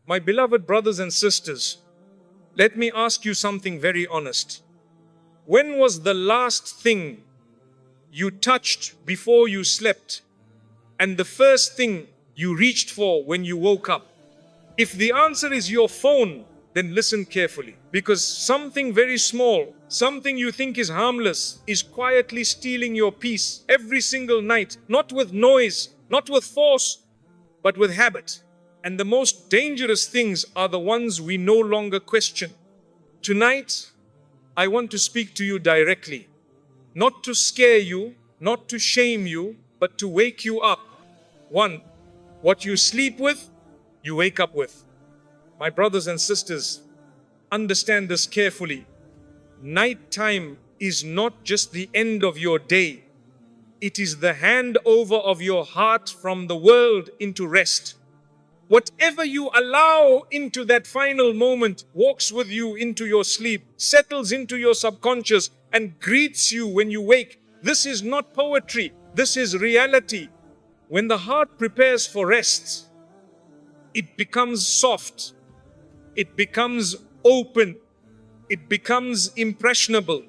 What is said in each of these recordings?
My beloved brothers and sisters, let me ask you something very honest. When was the last thing you touched before you slept, and the first thing you reached for when you woke up? If the answer is your phone, then listen carefully, because something very small, something you think is harmless, is quietly stealing your peace every single night, not with noise, not with force, but with habit. And the most dangerous things are the ones we no longer question. Tonight, I want to speak to you directly, not to scare you, not to shame you, but to wake you up. 1. What you sleep with, you wake up with. My brothers and sisters, understand this carefully. Nighttime is not just the end of your day. It is the handover of your heart from the world into rest. Whatever you allow into that final moment walks with you into your sleep, settles into your subconscious, and greets you when you wake. This is not poetry. This is reality. When the heart prepares for rest, it becomes soft. It becomes open. It becomes impressionable.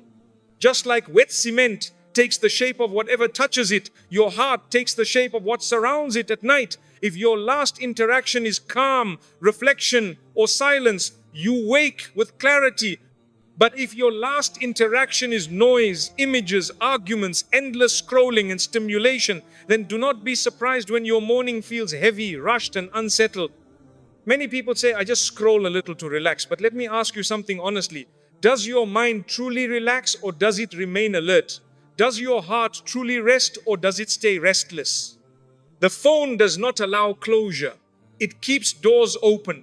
Just like wet cement takes the shape of whatever touches it, your heart takes the shape of what surrounds it at night. If your last interaction is calm, reflection, or silence, you wake with clarity. But if your last interaction is noise, images, arguments, endless scrolling and stimulation, then do not be surprised when your morning feels heavy, rushed, and unsettled. Many people say, I just scroll a little to relax. But let me ask you something honestly. Does your mind truly relax, or does it remain alert? Does your heart truly rest, or does it stay restless? The phone does not allow closure. It keeps doors open.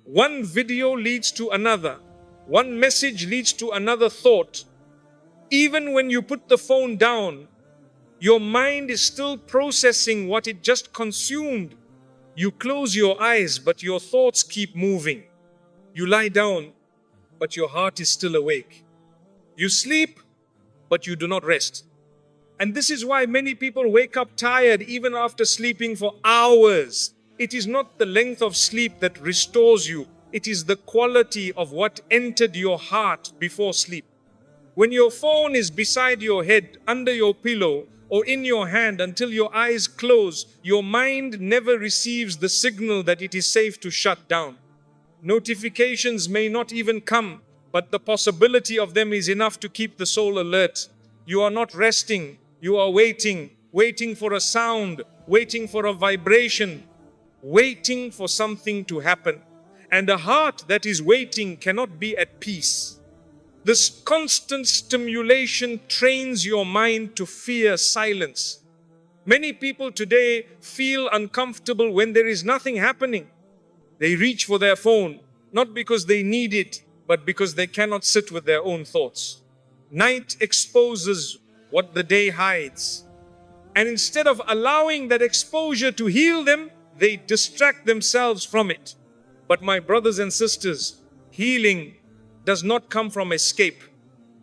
One video leads to another. One message leads to another thought. Even when you put the phone down, your mind is still processing what it just consumed. You close your eyes, but your thoughts keep moving. You lie down, but your heart is still awake. You sleep, but you do not rest. And this is why many people wake up tired even after sleeping for hours. It is not the length of sleep that restores you. It is the quality of what entered your heart before sleep. When your phone is beside your head, under your pillow, or in your hand until your eyes close, your mind never receives the signal that it is safe to shut down. Notifications may not even come, but the possibility of them is enough to keep the soul alert. You are not resting. You are waiting for a sound, waiting for a vibration, waiting for something to happen. And a heart that is waiting cannot be at peace. This constant stimulation trains your mind to fear silence. Many people today feel uncomfortable when there is nothing happening. They reach for their phone, not because they need it, but because they cannot sit with their own thoughts. Night exposes what the day hides. And instead of allowing that exposure to heal them, they distract themselves from it. But my brothers and sisters, healing does not come from escape.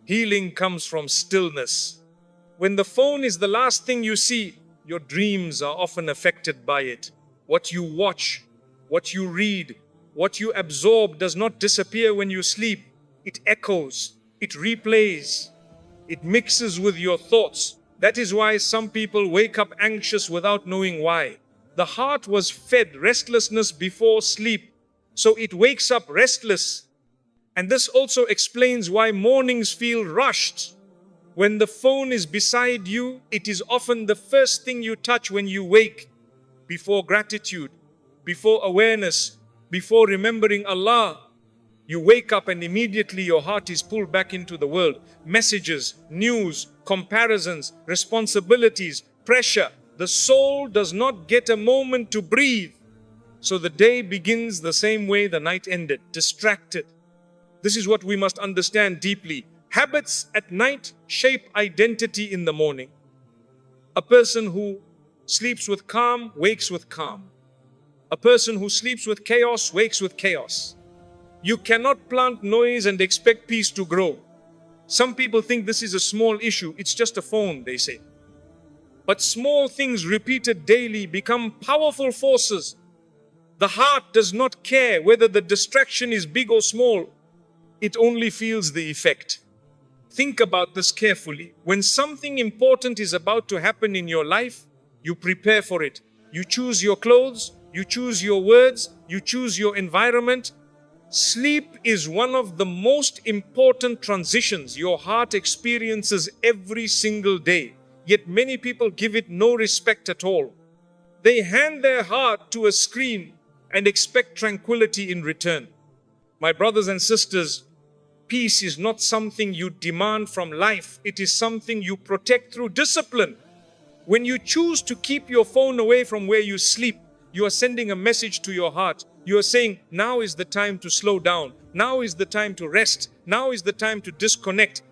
Healing comes from stillness. When the phone is the last thing you see, your dreams are often affected by it. What you watch, what you read, what you absorb does not disappear when you sleep. It echoes, it replays, it mixes with your thoughts. That is why some people wake up anxious without knowing why. The heart was fed restlessness before sleep, so it wakes up restless. And this also explains why mornings feel rushed. When the phone is beside you, it is often the first thing you touch when you wake. Before gratitude, before awareness, before remembering Allah, you wake up and immediately your heart is pulled back into the world. Messages, news, comparisons, responsibilities, pressure. The soul does not get a moment to breathe. So the day begins the same way the night ended, distracted. This is what we must understand deeply. Habits at night shape identity in the morning. A person who sleeps with calm wakes with calm. A person who sleeps with chaos wakes with chaos. You cannot plant noise and expect peace to grow. Some people think this is a small issue. It's just a phone, they say. But small things repeated daily become powerful forces. The heart does not care whether the distraction is big or small. It only feels the effect. Think about this carefully. When something important is about to happen in your life, you prepare for it. You choose your clothes, you choose your words, you choose your environment. Sleep is one of the most important transitions your heart experiences every single day. Yet many people give it no respect at all. They hand their heart to a screen and expect tranquility in return. My brothers and sisters, peace is not something you demand from life. It is something you protect through discipline. When you choose to keep your phone away from where you sleep, you are sending a message to your heart. You are saying, now is the time to slow down. Now is the time to rest. Now is the time to disconnect.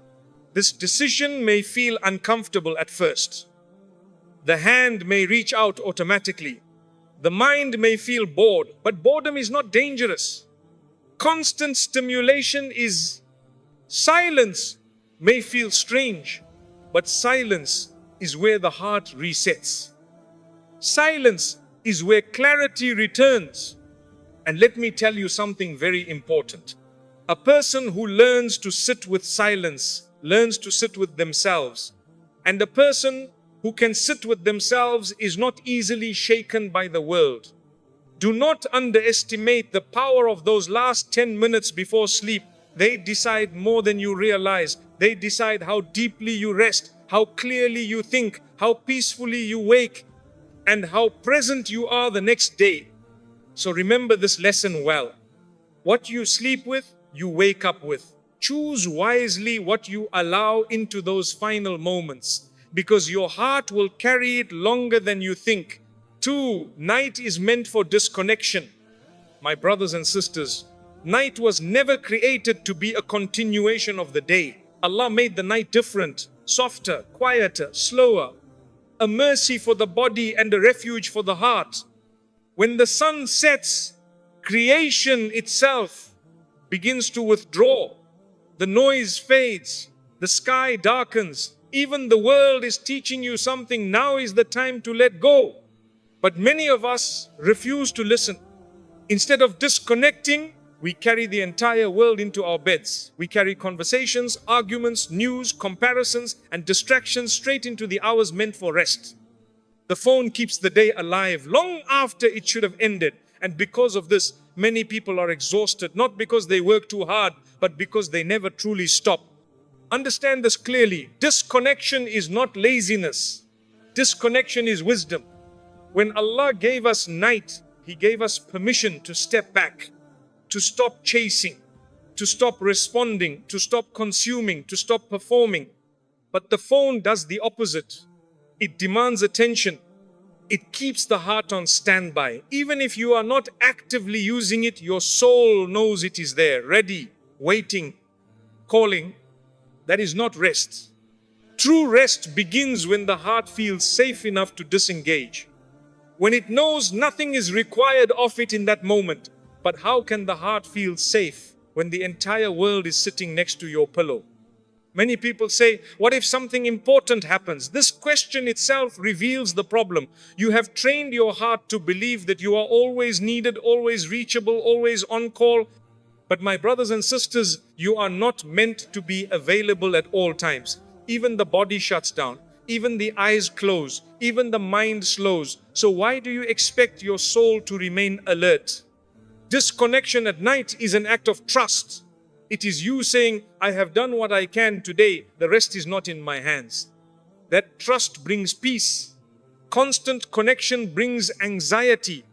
This decision may feel uncomfortable at first. The hand may reach out automatically. The mind may feel bored, but boredom is not dangerous. Constant stimulation is silence may feel strange, but silence is where the heart resets. Silence is where clarity returns. And let me tell you something very important. A person who learns to sit with silence, learns to sit with themselves. And a person who can sit with themselves is not easily shaken by the world. Do not underestimate the power of those last 10 minutes before sleep. They decide more than you realize. They decide how deeply you rest, how clearly you think, how peacefully you wake, and how present you are the next day. So remember this lesson well. What you sleep with, you wake up with. Choose wisely what you allow into those final moments, because your heart will carry it longer than you think. 2. Night is meant for disconnection. My brothers and sisters, night was never created to be a continuation of the day. Allah made the night different, softer, quieter, slower, a mercy for the body and a refuge for the heart. When the sun sets, creation itself begins to withdraw. The noise fades, the sky darkens. Even the world is teaching you something. Now is the time to let go. But many of us refuse to listen. Instead of disconnecting, we carry the entire world into our beds. We carry conversations, arguments, news, comparisons, and distractions straight into the hours meant for rest. The phone keeps the day alive long after it should have ended. And because of this, many people are exhausted, not because they work too hard, but because they never truly stop. Understand this clearly. Disconnection is not laziness. Disconnection is wisdom. When Allah gave us night, He gave us permission to step back, to stop chasing, to stop responding, to stop consuming, to stop performing. But the phone does the opposite. It demands attention. It keeps the heart on standby. Even if you are not actively using it, your soul knows it is there, ready, waiting, calling. That is not rest. True rest begins when the heart feels safe enough to disengage. When it knows nothing is required of it in that moment. But how can the heart feel safe when the entire world is sitting next to your pillow? Many people say, what if something important happens? This question itself reveals the problem. You have trained your heart to believe that you are always needed, always reachable, always on call. But my brothers and sisters, you are not meant to be available at all times. Even the body shuts down. Even the eyes close. Even the mind slows. So why do you expect your soul to remain alert? Disconnection at night is an act of trust. It is you saying, I have done what I can today. The rest is not in my hands. That trust brings peace. Constant connection brings anxiety.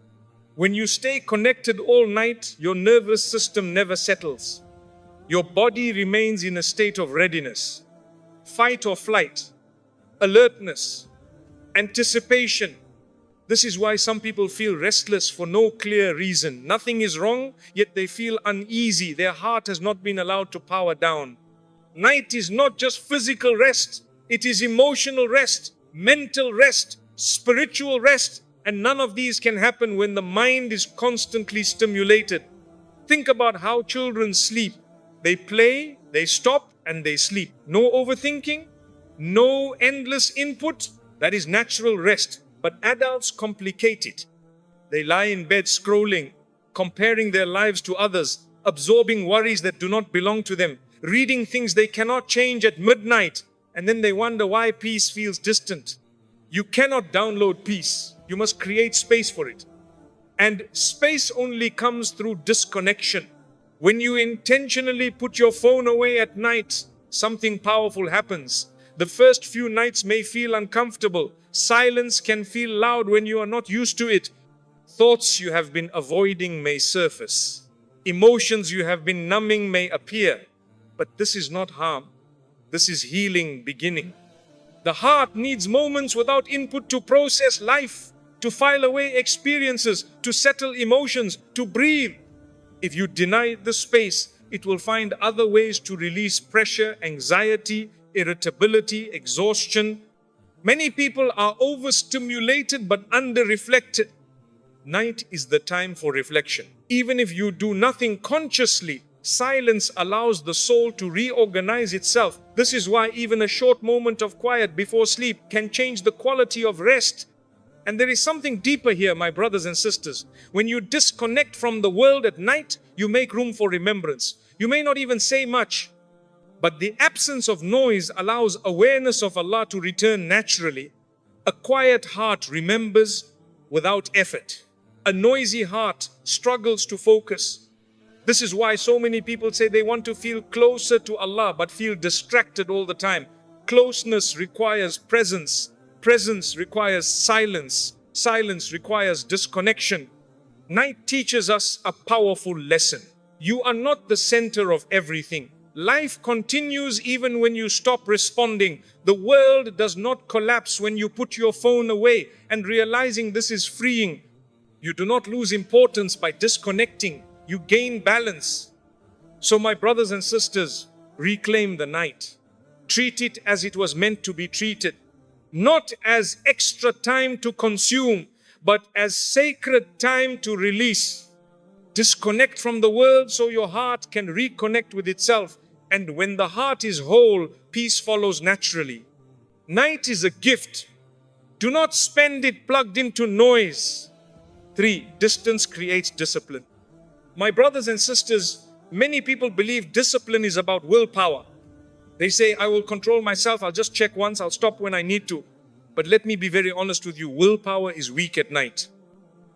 When you stay connected all night, your nervous system never settles. Your body remains in a state of readiness. Fight or flight. Alertness. Anticipation. This is why some people feel restless for no clear reason. Nothing is wrong, yet they feel uneasy. Their heart has not been allowed to power down. Night is not just physical rest. It is emotional rest, mental rest, spiritual rest. And none of these can happen when the mind is constantly stimulated. Think about how children sleep. They play, they stop, and they sleep. No overthinking, no endless input. That is natural rest. But adults complicate it. They lie in bed scrolling, comparing their lives to others, absorbing worries that do not belong to them, reading things they cannot change at midnight, and then they wonder why peace feels distant. You cannot download peace. You must create space for it. And space only comes through disconnection. When you intentionally put your phone away at night, something powerful happens. The first few nights may feel uncomfortable. Silence can feel loud when you are not used to it. Thoughts you have been avoiding may surface. Emotions you have been numbing may appear. But this is not harm. This is healing beginning. The heart needs moments without input to process life, to file away experiences, to settle emotions, to breathe. If you deny the space, it will find other ways to release pressure, anxiety, irritability, exhaustion. Many people are overstimulated but under-reflected. Night is the time for reflection. Even if you do nothing consciously, silence allows the soul to reorganize itself. This is why even a short moment of quiet before sleep can change the quality of rest. And there is something deeper here, my brothers and sisters. When you disconnect from the world at night, you make room for remembrance. You may not even say much, but the absence of noise allows awareness of Allah to return naturally. A quiet heart remembers without effort. A noisy heart struggles to focus. This is why so many people say they want to feel closer to Allah but feel distracted all the time. Closeness requires presence. Presence requires silence. Silence requires disconnection. Night teaches us a powerful lesson. You are not the center of everything. Life continues even when you stop responding. The world does not collapse when you put your phone away, and realizing this is freeing. You do not lose importance by disconnecting. You gain balance. So my brothers and sisters, reclaim the night. Treat it as it was meant to be treated. Not as extra time to consume, but as sacred time to release. Disconnect from the world so your heart can reconnect with itself. And when the heart is whole, peace follows naturally. Night is a gift. Do not spend it plugged into noise. 3. Distance creates discipline. My brothers and sisters, many people believe discipline is about willpower. They say, I will control myself, I'll just check once, I'll stop when I need to. But let me be very honest with you, willpower is weak at night.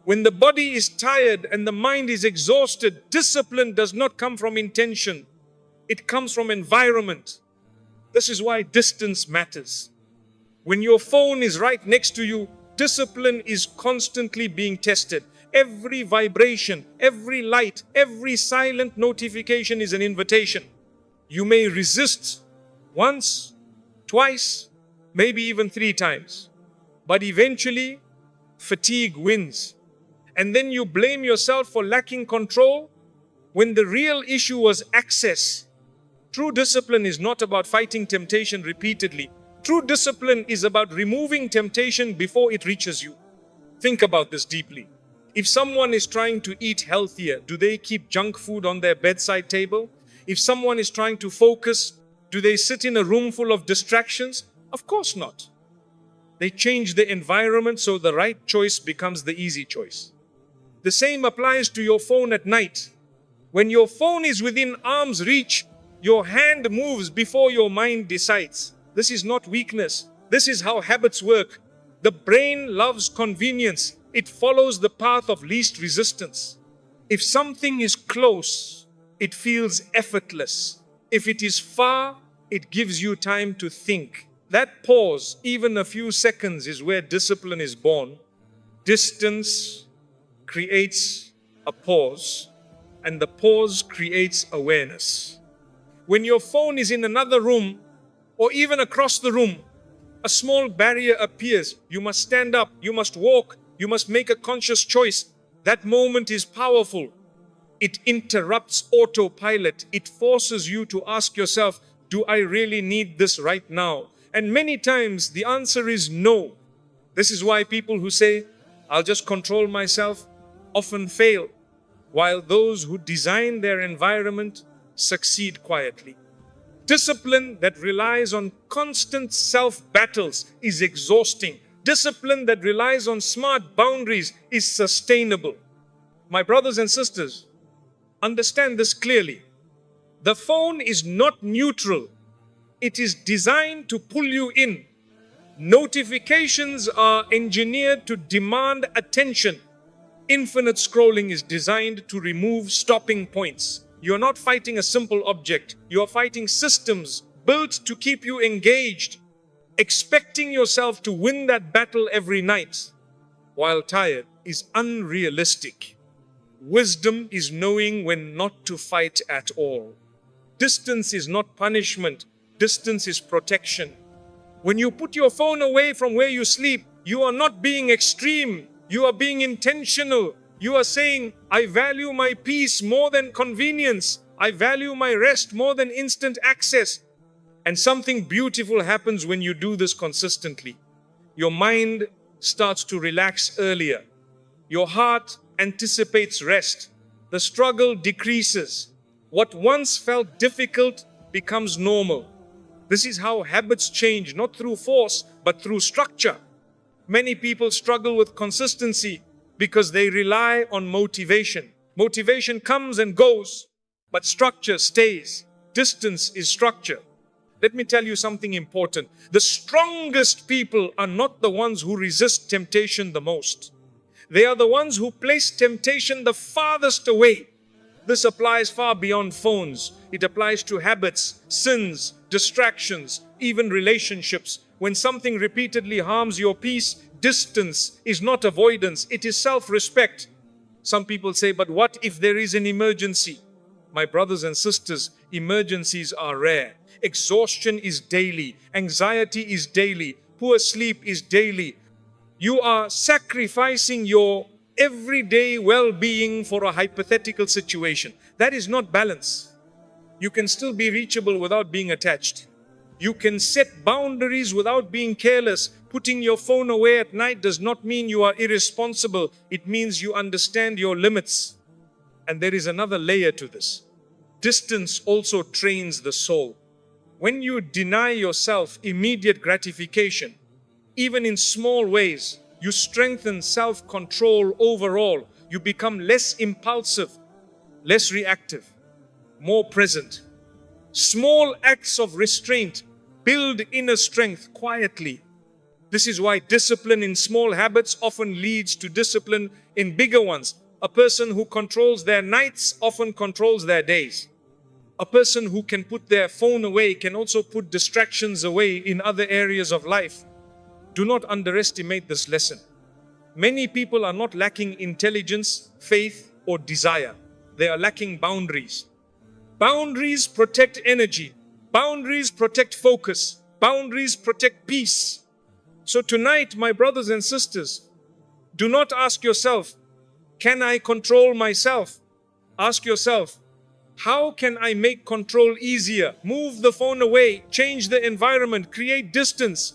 When the body is tired and the mind is exhausted, discipline does not come from intention. It comes from environment. This is why distance matters. When your phone is right next to you, discipline is constantly being tested. Every vibration, every light, every silent notification is an invitation. You may resist once, twice, maybe even 3 times. But eventually, fatigue wins. And then you blame yourself for lacking control when the real issue was access. True discipline is not about fighting temptation repeatedly. True discipline is about removing temptation before it reaches you. Think about this deeply. If someone is trying to eat healthier, do they keep junk food on their bedside table? If someone is trying to focus, do they sit in a room full of distractions? Of course not. They change the environment so the right choice becomes the easy choice. The same applies to your phone at night. When your phone is within arm's reach, your hand moves before your mind decides. This is not weakness. This is how habits work. The brain loves convenience. It follows the path of least resistance. If something is close, it feels effortless. If it is far, it gives you time to think. That pause, even a few seconds, is where discipline is born. Distance creates a pause, and the pause creates awareness. When your phone is in another room, or even across the room, a small barrier appears. You must stand up, you must walk, you must make a conscious choice. That moment is powerful. It interrupts autopilot. It forces you to ask yourself, do I really need this right now? And many times the answer is no. This is why people who say, I'll just control myself, often fail, while those who design their environment succeed quietly. Discipline that relies on constant self-battles is exhausting. Discipline that relies on smart boundaries is sustainable. My brothers and sisters, understand this clearly. The phone is not neutral. It is designed to pull you in. Notifications are engineered to demand attention. Infinite scrolling is designed to remove stopping points. You are not fighting a simple object. You are fighting systems built to keep you engaged. Expecting yourself to win that battle every night while tired is unrealistic. Wisdom is knowing when not to fight at all. Distance is not punishment. Distance is protection. When you put your phone away from where you sleep, you are not being extreme. You are being intentional. You are saying, I value my peace more than convenience. I value my rest more than instant access. And something beautiful happens when you do this consistently. Your mind starts to relax earlier. Your heart anticipates rest. The struggle decreases. What once felt difficult becomes normal. This is how habits change, not through force, but through structure. Many people struggle with consistency because they rely on motivation. Motivation comes and goes, but structure stays. Distance is structure. Let me tell you something important. The strongest people are not the ones who resist temptation the most. They are the ones who place temptation the farthest away. This applies far beyond phones. It applies to habits, sins, distractions, even relationships. When something repeatedly harms your peace, distance is not avoidance, it is self-respect. Some people say, but what if there is an emergency? My brothers and sisters, emergencies are rare. Exhaustion is daily. Anxiety is daily. Poor sleep is daily. You are sacrificing your everyday well-being for a hypothetical situation. That is not balance. You can still be reachable without being attached. You can set boundaries without being careless. Putting your phone away at night does not mean you are irresponsible. It means you understand your limits. And there is another layer to this. Distance also trains the soul. When you deny yourself immediate gratification, even in small ways, you strengthen self-control overall. You become less impulsive, less reactive, more present. Small acts of restraint build inner strength quietly. This is why discipline in small habits often leads to discipline in bigger ones. A person who controls their nights often controls their days. A person who can put their phone away can also put distractions away in other areas of life. Do not underestimate this lesson. Many people are not lacking intelligence, faith, or desire. They are lacking boundaries. Boundaries protect energy. Boundaries protect focus. Boundaries protect peace. So tonight, my brothers and sisters, do not ask yourself, can I control myself? Ask yourself, how can I make control easier? Move the phone away, change the environment, create distance.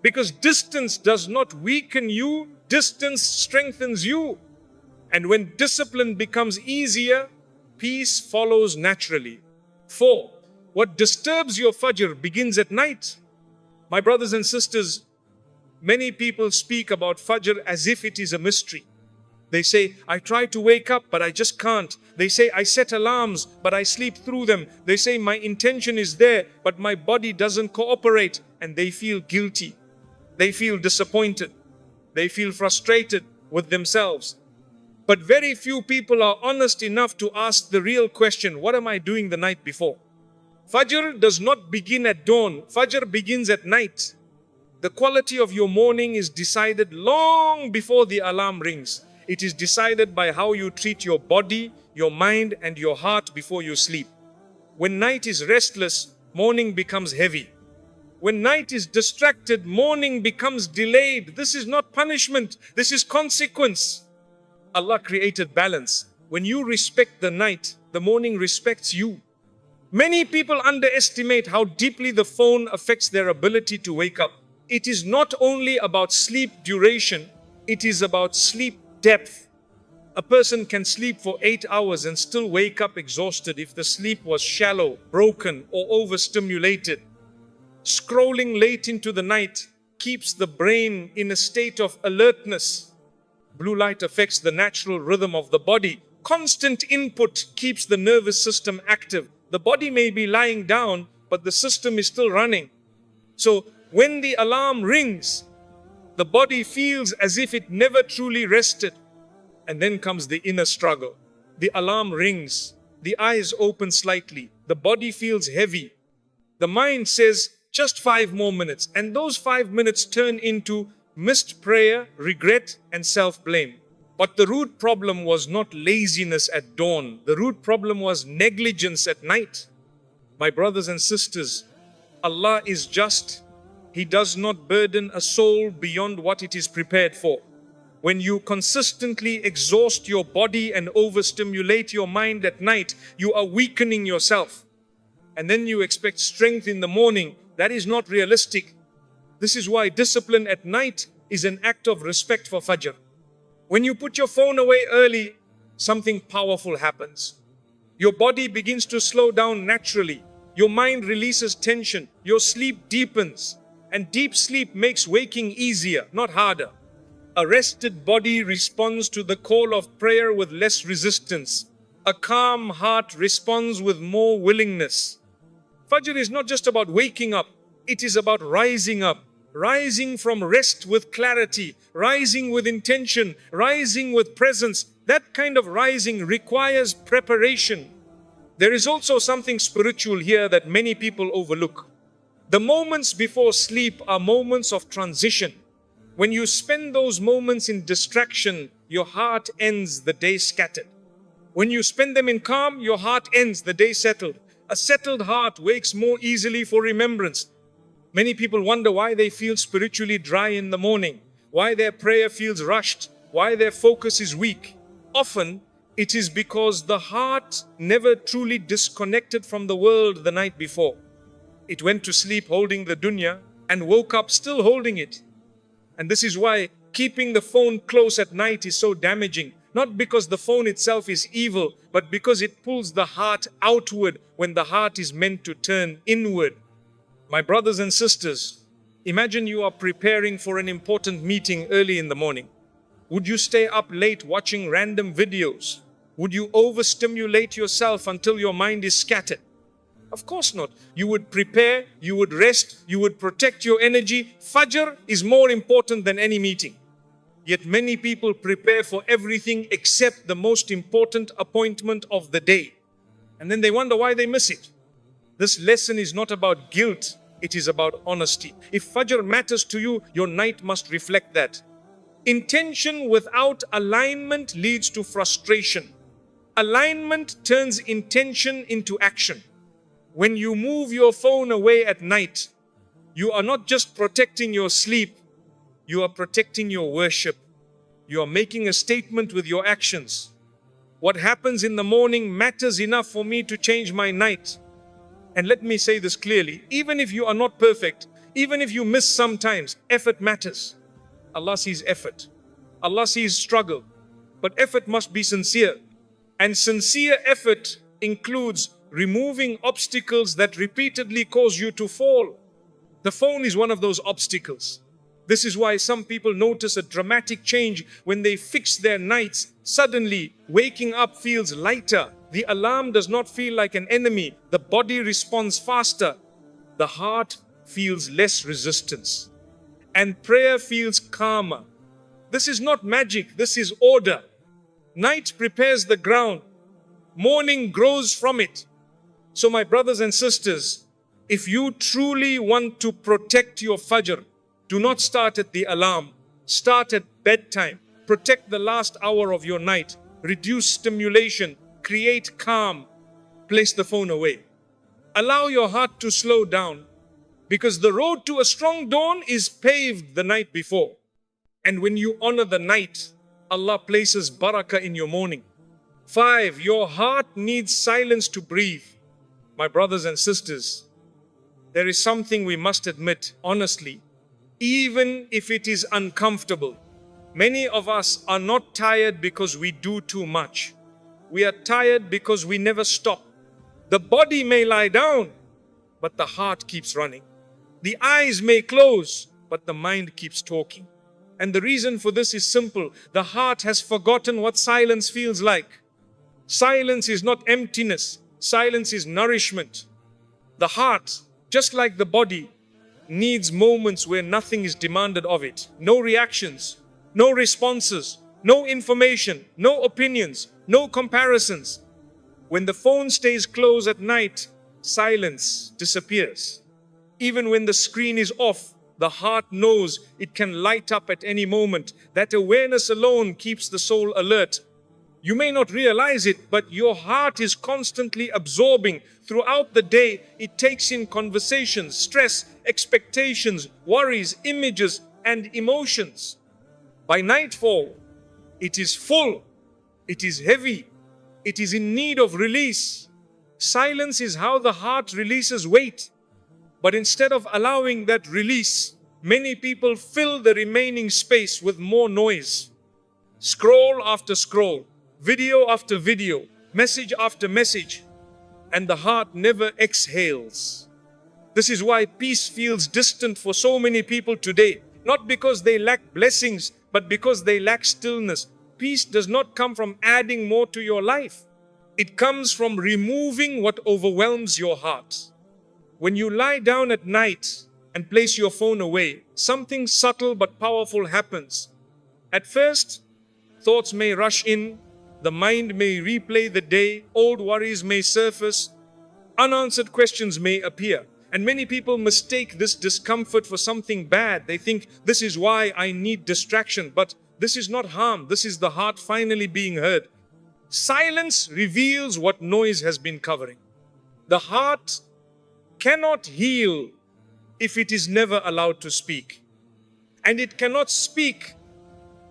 Because distance does not weaken you, distance strengthens you. And when discipline becomes easier, peace follows naturally. 4. What disturbs your Fajr begins at night. My brothers and sisters, many people speak about Fajr as if it is a mystery. They say, I try to wake up, but I just can't. They say, I set alarms, but I sleep through them. They say, my intention is there, but my body doesn't cooperate. And they feel guilty. They feel disappointed. They feel frustrated with themselves. But very few people are honest enough to ask the real question, what am I doing the night before? Fajr does not begin at dawn. Fajr begins at night. The quality of your morning is decided long before the alarm rings. It is decided by how you treat your body, your mind, and your heart before you sleep. When night is restless, morning becomes heavy. When night is distracted, morning becomes delayed. This is not punishment. This is consequence. Allah created balance. When you respect the night, the morning respects you. Many people underestimate how deeply the phone affects their ability to wake up. It is not only about sleep duration, it is about sleep depth. A person can sleep for 8 hours and still wake up exhausted if the sleep was shallow, broken, or overstimulated. Scrolling late into the night keeps the brain in a state of alertness. Blue light affects the natural rhythm of the body. Constant input keeps the nervous system active. The body may be lying down, but the system is still running. So when the alarm rings, the body feels as if it never truly rested. And then comes the inner struggle. The alarm rings. The eyes open slightly. The body feels heavy. The mind says, just 5 more minutes. And those 5 minutes turn into missed prayer, regret, and self-blame. But the root problem was not laziness at dawn. The root problem was negligence at night. My brothers and sisters, Allah is just. He does not burden a soul beyond what it is prepared for. When you consistently exhaust your body and overstimulate your mind at night, you are weakening yourself. And then you expect strength in the morning. That is not realistic. This is why discipline at night is an act of respect for Fajr. When you put your phone away early, something powerful happens. Your body begins to slow down naturally. Your mind releases tension. Your sleep deepens. And deep sleep makes waking easier, not harder. A rested body responds to the call of prayer with less resistance. A calm heart responds with more willingness. Fajr is not just about waking up. It is about rising up. Rising from rest with clarity. Rising with intention. Rising with presence. That kind of rising requires preparation. There is also something spiritual here that many people overlook. The moments before sleep are moments of transition. When you spend those moments in distraction, your heart ends the day scattered. When you spend them in calm, your heart ends the day settled. A settled heart wakes more easily for remembrance. Many people wonder why they feel spiritually dry in the morning, why their prayer feels rushed, why their focus is weak. Often, it is because the heart never truly disconnected from the world the night before. It went to sleep holding the dunya and woke up still holding it. And this is why keeping the phone close at night is so damaging. Not because the phone itself is evil, but because it pulls the heart outward when the heart is meant to turn inward. My brothers and sisters, imagine you are preparing for an important meeting early in the morning. Would you stay up late watching random videos? Would you overstimulate yourself until your mind is scattered? Of course not. You would prepare, you would rest, you would protect your energy. Fajr is more important than any meeting. Yet many people prepare for everything except the most important appointment of the day. And then they wonder why they miss it. This lesson is not about guilt, it is about honesty. If Fajr matters to you, your night must reflect that. Intention without alignment leads to frustration. Alignment turns intention into action. When you move your phone away at night, you are not just protecting your sleep, you are protecting your worship. You are making a statement with your actions. What happens in the morning matters enough for me to change my night. And let me say this clearly, even if you are not perfect, even if you miss sometimes, effort matters. Allah sees effort. Allah sees struggle. But effort must be sincere. And sincere effort includes removing obstacles that repeatedly cause you to fall. The phone is one of those obstacles. This is why some people notice a dramatic change when they fix their nights. Suddenly, waking up feels lighter. The alarm does not feel like an enemy. The body responds faster. The heart feels less resistance. And prayer feels calmer. This is not magic, this is order. Night prepares the ground. Morning grows from it. So my brothers and sisters, if you truly want to protect your Fajr, do not start at the alarm. Start at bedtime. Protect the last hour of your night. Reduce stimulation. Create calm. Place the phone away. Allow your heart to slow down, because the road to a strong dawn is paved the night before. And when you honor the night, Allah places barakah in your morning. 5. Your heart needs silence to breathe. My brothers and sisters, there is something we must admit honestly, even if it is uncomfortable. Many of us are not tired because we do too much. We are tired because we never stop. The body may lie down, but the heart keeps running. The eyes may close, but the mind keeps talking. And the reason for this is simple. The heart has forgotten what silence feels like. Silence is not emptiness. Silence is nourishment. The heart, just like the body, needs moments where nothing is demanded of it. No reactions, no responses, no information, no opinions, no comparisons. When the phone stays closed at night, silence disappears. Even when the screen is off, the heart knows it can light up at any moment. That awareness alone keeps the soul alert. You may not realize it, but your heart is constantly absorbing. Throughout the day, it takes in conversations, stress, expectations, worries, images, and emotions. By nightfall, it is full, it is heavy, it is in need of release. Silence is how the heart releases weight. But instead of allowing that release, many people fill the remaining space with more noise. Scroll after scroll, video after video, message after message, and the heart never exhales. This is why peace feels distant for so many people today. Not because they lack blessings, but because they lack stillness. Peace does not come from adding more to your life. It comes from removing what overwhelms your heart. When you lie down at night and place your phone away, something subtle but powerful happens. At first, thoughts may rush in, the mind may replay the day, old worries may surface, unanswered questions may appear. And many people mistake this discomfort for something bad. They think this is why I need distraction. But this is not harm. This is the heart finally being heard. Silence reveals what noise has been covering. The heart cannot heal if it is never allowed to speak. And it cannot speak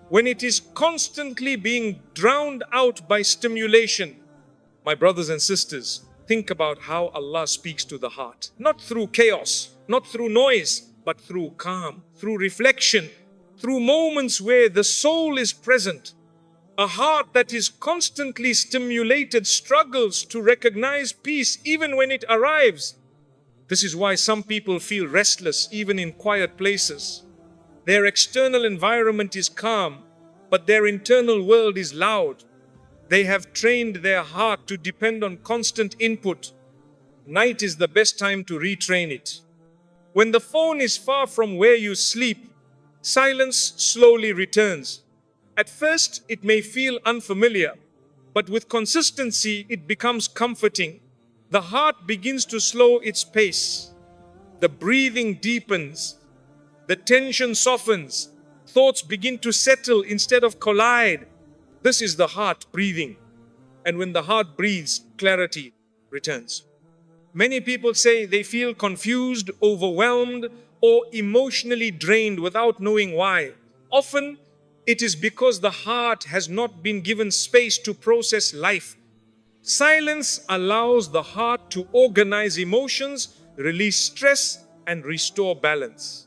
when it is constantly being drowned out by stimulation. My brothers and sisters, think about how Allah speaks to the heart. Not through chaos, not through noise, but through calm, through reflection, through moments where the soul is present. A heart that is constantly stimulated struggles to recognize peace even when it arrives. This is why some people feel restless even in quiet places. Their external environment is calm, but their internal world is loud. They have trained their heart to depend on constant input. Night is the best time to retrain it. When the phone is far from where you sleep, silence slowly returns. At first, it may feel unfamiliar, but with consistency, it becomes comforting. The heart begins to slow its pace. The breathing deepens. The tension softens. Thoughts begin to settle instead of collide. This is the heart breathing. And when the heart breathes, clarity returns. Many people say they feel confused, overwhelmed, or emotionally drained without knowing why. Often, it is because the heart has not been given space to process life. Silence allows the heart to organize emotions, release stress, and restore balance.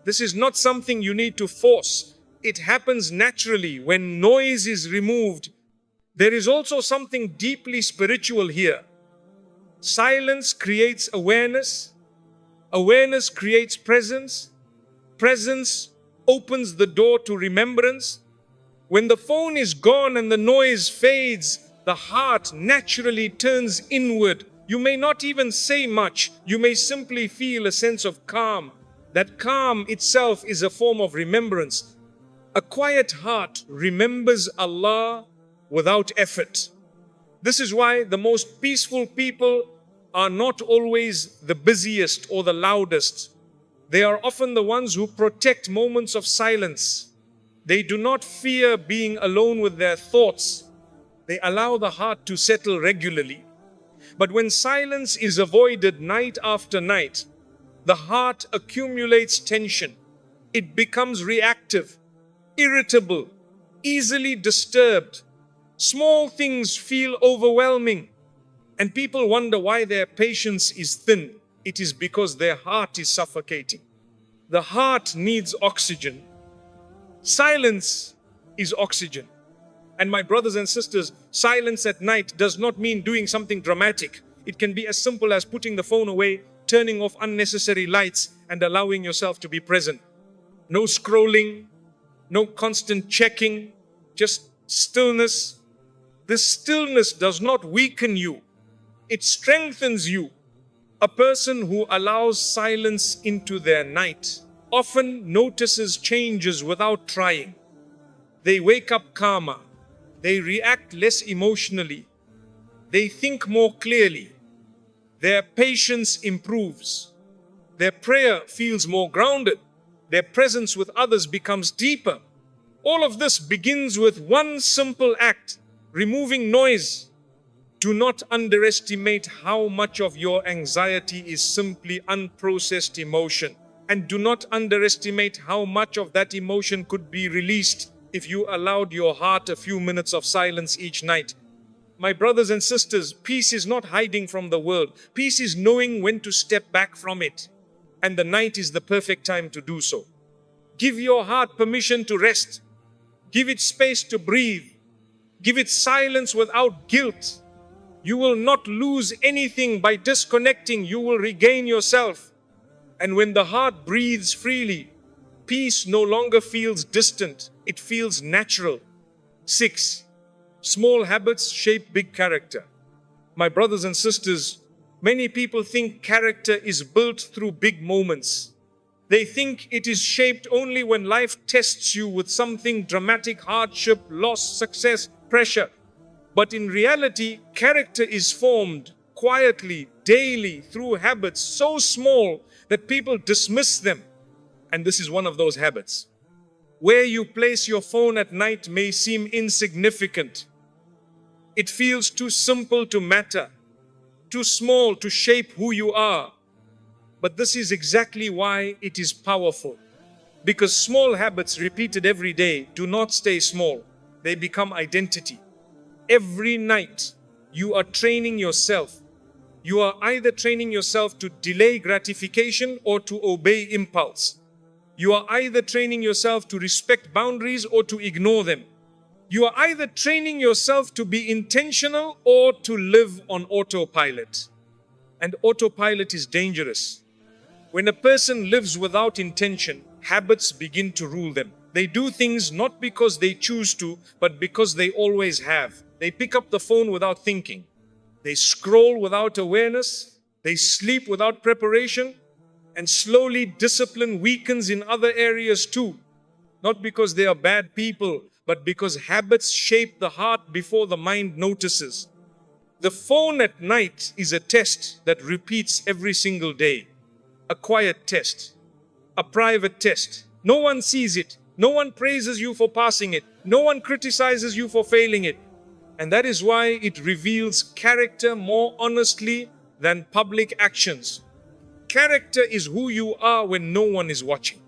This is not something you need to force. It happens naturally when noise is removed. There is also something deeply spiritual here. Silence creates awareness. Awareness creates presence. Presence opens the door to remembrance. When the phone is gone and the noise fades, the heart naturally turns inward. You may not even say much. You may simply feel a sense of calm. That calm itself is a form of remembrance. A quiet heart remembers Allah without effort. This is why the most peaceful people are not always the busiest or the loudest. They are often the ones who protect moments of silence. They do not fear being alone with their thoughts. They allow the heart to settle regularly. But when silence is avoided night after night, the heart accumulates tension. It becomes reactive, irritable, easily disturbed. Small things feel overwhelming, and people wonder why their patience is thin. It is because their heart is suffocating. The heart needs oxygen. Silence is oxygen. And my brothers and sisters, silence at night does not mean doing something dramatic. It can be as simple as putting the phone away, turning off unnecessary lights, and allowing yourself to be present. No scrolling, no constant checking, just stillness. This stillness does not weaken you, it strengthens you. A person who allows silence into their night often notices changes without trying. They wake up calmer, they react less emotionally, they think more clearly, their patience improves, their prayer feels more grounded, their presence with others becomes deeper. All of this begins with one simple act: removing noise. Do not underestimate how much of your anxiety is simply unprocessed emotion. And do not underestimate how much of that emotion could be released if you allowed your heart a few minutes of silence each night. My brothers and sisters, peace is not hiding from the world. Peace is knowing when to step back from it. And the night is the perfect time to do so. Give your heart permission to rest. Give it space to breathe. Give it silence without guilt. You will not lose anything by disconnecting. You will regain yourself. And when the heart breathes freely, peace no longer feels distant. It feels natural. 6. Small habits shape big character. My brothers and sisters, many people think character is built through big moments. They think it is shaped only when life tests you with something dramatic: hardship, loss, success, pressure. But in reality, character is formed quietly, daily, through habits so small that people dismiss them. And this is one of those habits. Where you place your phone at night may seem insignificant. It feels too simple to matter, too small to shape who you are. But this is exactly why it is powerful. Because small habits repeated every day do not stay small. They become identity. Every night, you are training yourself. You are either training yourself to delay gratification or to obey impulse. You are either training yourself to respect boundaries or to ignore them. You are either training yourself to be intentional or to live on autopilot. And autopilot is dangerous. When a person lives without intention, habits begin to rule them. They do things not because they choose to, but because they always have. They pick up the phone without thinking. They scroll without awareness. They sleep without preparation. And slowly discipline weakens in other areas too. Not because they are bad people, but because habits shape the heart before the mind notices. The phone at night is a test that repeats every single day. A quiet test. A private test. No one sees it. No one praises you for passing it. No one criticizes you for failing it. And that is why it reveals character more honestly than public actions. Character is who you are when no one is watching.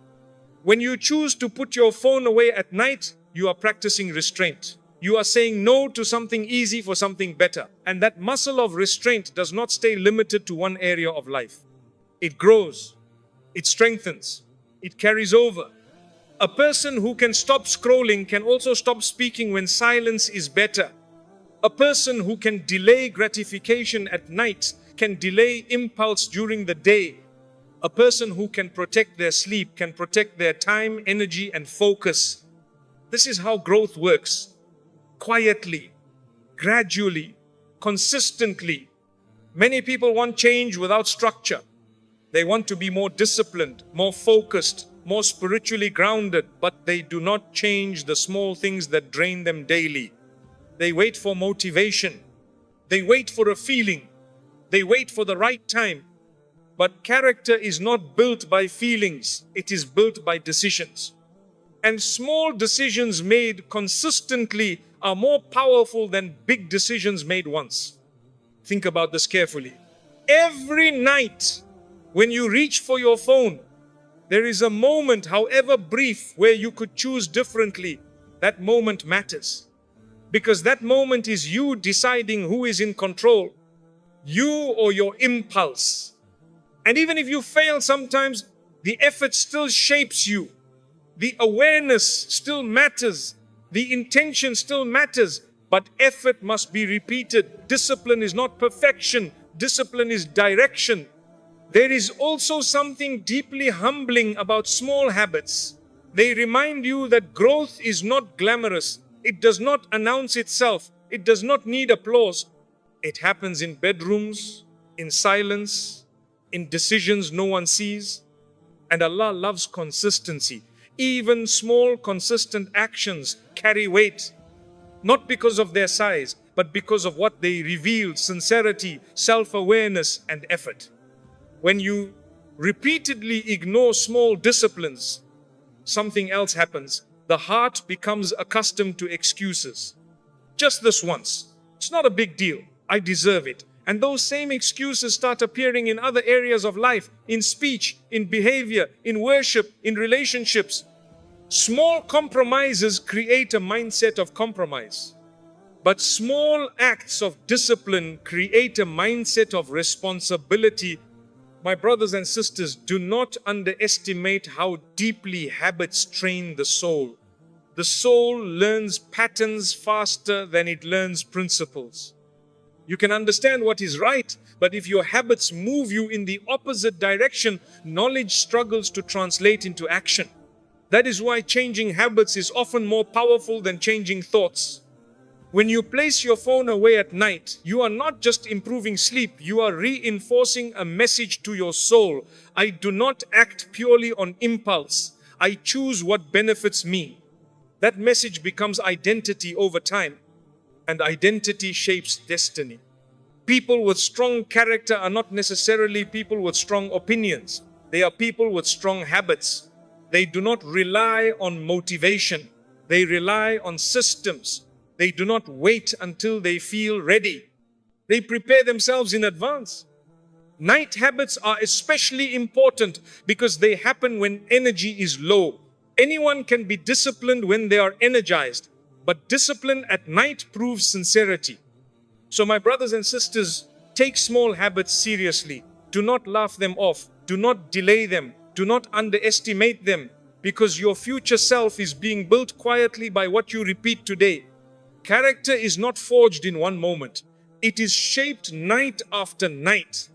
When you choose to put your phone away at night, you are practicing restraint. You are saying no to something easy for something better. And that muscle of restraint does not stay limited to one area of life. It grows. It strengthens. It carries over. A person who can stop scrolling can also stop speaking when silence is better. A person who can delay gratification at night can delay impulse during the day. A person who can protect their sleep can protect their time, energy, and focus. This is how growth works. Quietly, gradually, consistently. Many people want change without structure. They want to be more disciplined, more focused, more spiritually grounded, but they do not change the small things that drain them daily. They wait for motivation. They wait for a feeling. They wait for the right time. But character is not built by feelings. It is built by decisions. And small decisions made consistently are more powerful than big decisions made once. Think about this carefully. Every night, when you reach for your phone, there is a moment, however brief, where you could choose differently. That moment matters. Because that moment is you deciding who is in control, you or your impulse. And even if you fail sometimes, the effort still shapes you. The awareness still matters. The intention still matters. But effort must be repeated. Discipline is not perfection. Discipline is direction. There is also something deeply humbling about small habits. They remind you that growth is not glamorous. It does not announce itself. It does not need applause. It happens in bedrooms, in silence, in decisions no one sees. And Allah loves consistency. Even small, consistent actions carry weight, not because of their size, but because of what they reveal: sincerity, self-awareness, and effort. When you repeatedly ignore small disciplines, something else happens. The heart becomes accustomed to excuses. Just this once. It's not a big deal. I deserve it. And those same excuses start appearing in other areas of life, in speech, in behavior, in worship, in relationships. Small compromises create a mindset of compromise. But small acts of discipline create a mindset of responsibility. My brothers and sisters, do not underestimate how deeply habits train the soul. The soul learns patterns faster than it learns principles. You can understand what is right, but if your habits move you in the opposite direction, knowledge struggles to translate into action. That is why changing habits is often more powerful than changing thoughts. When you place your phone away at night, you are not just improving sleep, you are reinforcing a message to your soul. I do not act purely on impulse. I choose what benefits me. That message becomes identity over time, and identity shapes destiny. People with strong character are not necessarily people with strong opinions. They are people with strong habits. They do not rely on motivation. They rely on systems. They do not wait until they feel ready. They prepare themselves in advance. Night habits are especially important because they happen when energy is low. Anyone can be disciplined when they are energized, but discipline at night proves sincerity. So my brothers and sisters, take small habits seriously. Do not laugh them off. Do not delay them. Do not underestimate them, because your future self is being built quietly by what you repeat today. Character is not forged in one moment. It is shaped night after night.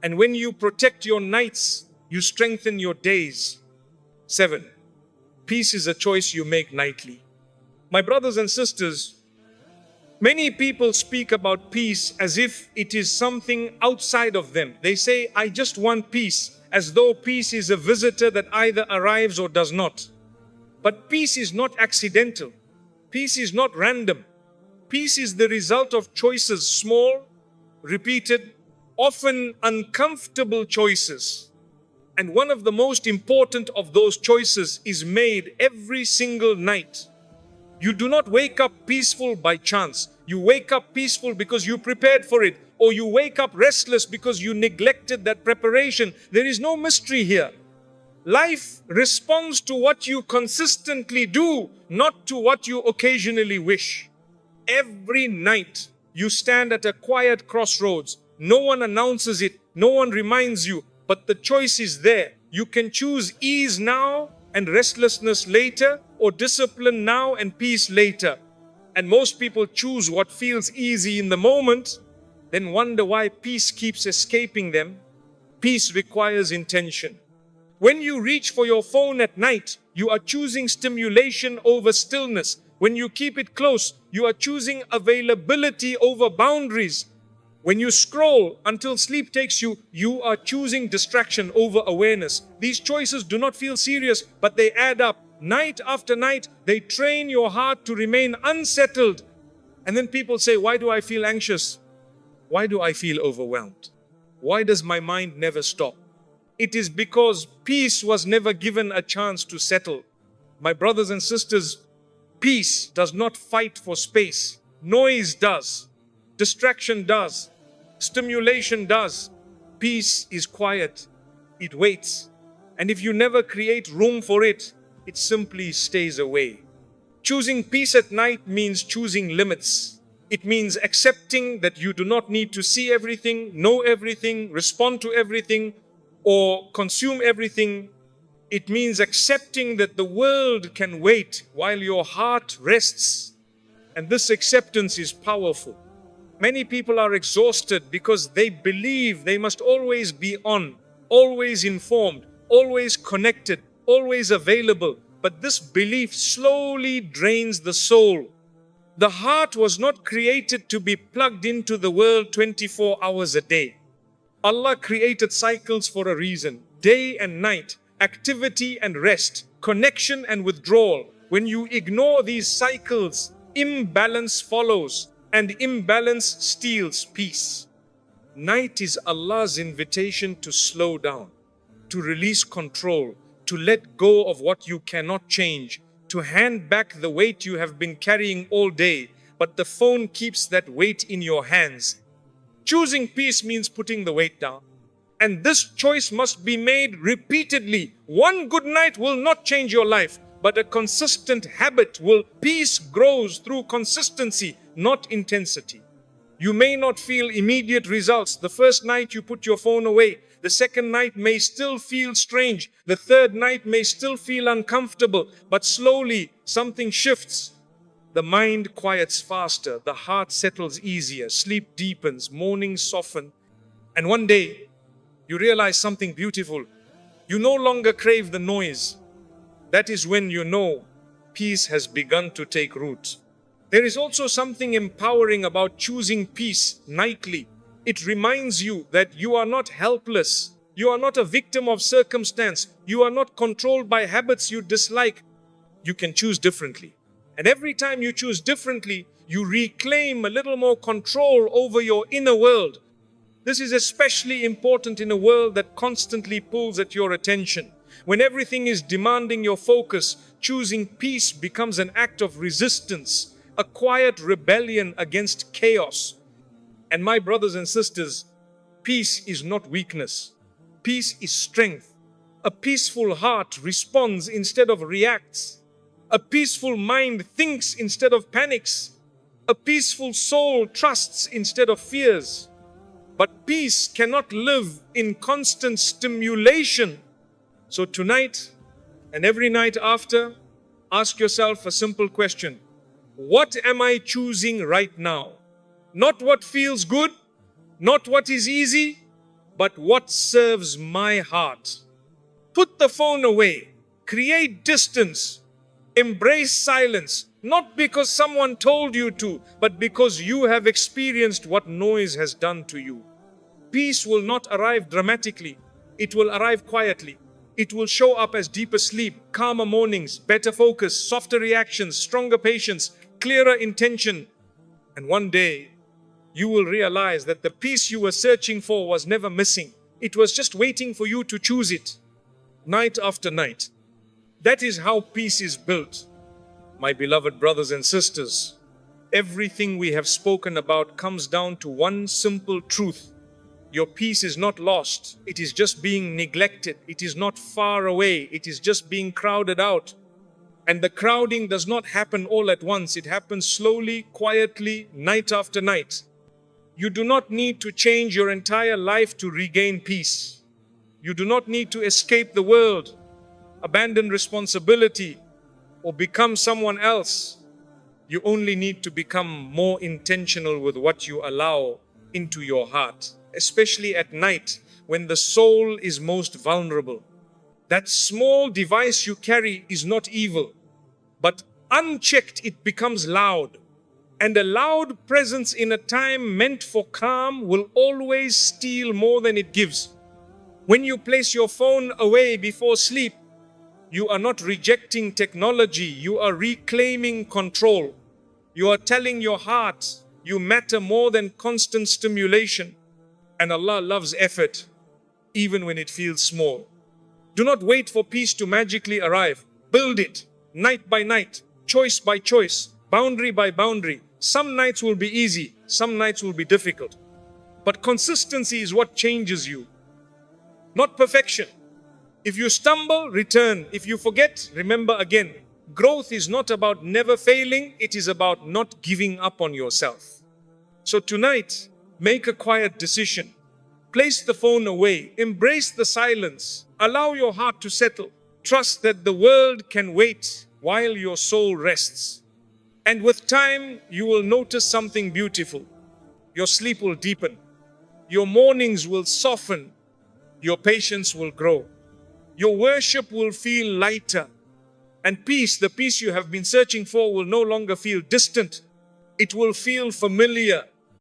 And when you protect your nights, you strengthen your days. 7. Peace is a choice you make nightly. My brothers and sisters, many people speak about peace as if it is something outside of them. They say, I just want peace, as though peace is a visitor that either arrives or does not. But peace is not accidental. Peace is not random. Peace is the result of choices, small, repeated, often uncomfortable choices. And one of the most important of those choices is made every single night. You do not wake up peaceful by chance. You wake up peaceful because you prepared for it, or you wake up restless because you neglected that preparation. There is no mystery here. Life responds to what you consistently do, not to what you occasionally wish. Every night you stand at a quiet crossroads. No one announces it, no one reminds you, but the choice is there. You can choose ease now and restlessness later, or discipline now and peace later. And most people choose what feels easy in the moment, then wonder why peace keeps escaping them. Peace requires intention. When you reach for your phone at night, you are choosing stimulation over stillness. When you keep it close, you are choosing availability over boundaries. When you scroll until sleep takes you, you are choosing distraction over awareness. These choices do not feel serious, but they add up. Night after night, they train your heart to remain unsettled. And then people say, why do I feel anxious? Why do I feel overwhelmed? Why does my mind never stop? It is because peace was never given a chance to settle. My brothers and sisters, peace does not fight for space. Noise does. Distraction does. Stimulation does. Peace is quiet. It waits. And if you never create room for it, it simply stays away. Choosing peace at night means choosing limits. It means accepting that you do not need to see everything, know everything, respond to everything, or consume everything. It means accepting that the world can wait while your heart rests. And this acceptance is powerful. Many people are exhausted because they believe they must always be on, always informed, always connected, always available. but this belief slowly drains the soul. The heart was not created to be plugged into the world 24 hours a day. Allah created cycles for a reason. Day and night, activity and rest, connection and withdrawal. When you ignore these cycles, imbalance follows, and imbalance steals peace. Night is Allah's invitation to slow down, to release control, to let go of what you cannot change, to hand back the weight you have been carrying all day, but the phone keeps that weight in your hands. Choosing peace means putting the weight down. And this choice must be made repeatedly. One good night will not change your life, but a consistent habit will. Peace grows through consistency, not intensity. You may not feel immediate results. The first night you put your phone away. The second night may still feel strange. The third night may still feel uncomfortable. But slowly something shifts. The mind quiets faster. The heart settles easier. Sleep deepens. Mornings soften. And one day, you realize something beautiful. You no longer crave the noise. That is when you know peace has begun to take root. There is also something empowering about choosing peace nightly. It reminds you that you are not helpless. You are not a victim of circumstance. You are not controlled by habits you dislike. You can choose differently. And every time you choose differently, you reclaim a little more control over your inner world. This is especially important in a world that constantly pulls at your attention. When everything is demanding your focus, choosing peace becomes an act of resistance, a quiet rebellion against chaos. And my brothers and sisters, peace is not weakness. Peace is strength. A peaceful heart responds instead of reacts. A peaceful mind thinks instead of panics. A peaceful soul trusts instead of fears. But peace cannot live in constant stimulation. So tonight and every night after, ask yourself a simple question. What am I choosing right now? Not what feels good, not what is easy, but what serves my heart. Put the phone away. Create distance. Embrace silence. Not because someone told you to, but because you have experienced what noise has done to you. Peace will not arrive dramatically. It will arrive quietly. It will show up as deeper sleep, calmer mornings, better focus, softer reactions, stronger patience, clearer intention. And one day, you will realize that the peace you were searching for was never missing. It was just waiting for you to choose it, night after night. That is how peace is built. My beloved brothers and sisters, everything we have spoken about comes down to one simple truth. Your peace is not lost. It is just being neglected. It is not far away. It is just being crowded out. And the crowding does not happen all at once. It happens slowly, quietly, night after night. You do not need to change your entire life to regain peace. You do not need to escape the world, abandon responsibility, or become someone else. You only need to become more intentional with what you allow into your heart, especially at night when the soul is most vulnerable. That small device you carry is not evil, but unchecked it becomes loud. And a loud presence in a time meant for calm will always steal more than it gives. When you place your phone away before sleep, you are not rejecting technology, you are reclaiming control. You are telling your heart, you matter more than constant stimulation. And Allah loves effort, even when it feels small. Do not wait for peace to magically arrive. Build it, night by night, choice by choice, boundary by boundary. Some nights will be easy, some nights will be difficult. But consistency is what changes you, not perfection. If you stumble, return. If you forget, remember again. Growth is not about never failing, it is about not giving up on yourself. So tonight, make a quiet decision. Place the phone away. Embrace the silence. Allow your heart to settle. Trust that the world can wait while your soul rests. And with time, you will notice something beautiful. Your sleep will deepen. Your mornings will soften. Your patience will grow. Your worship will feel lighter. And peace, the peace you have been searching for, will no longer feel distant. It will feel familiar.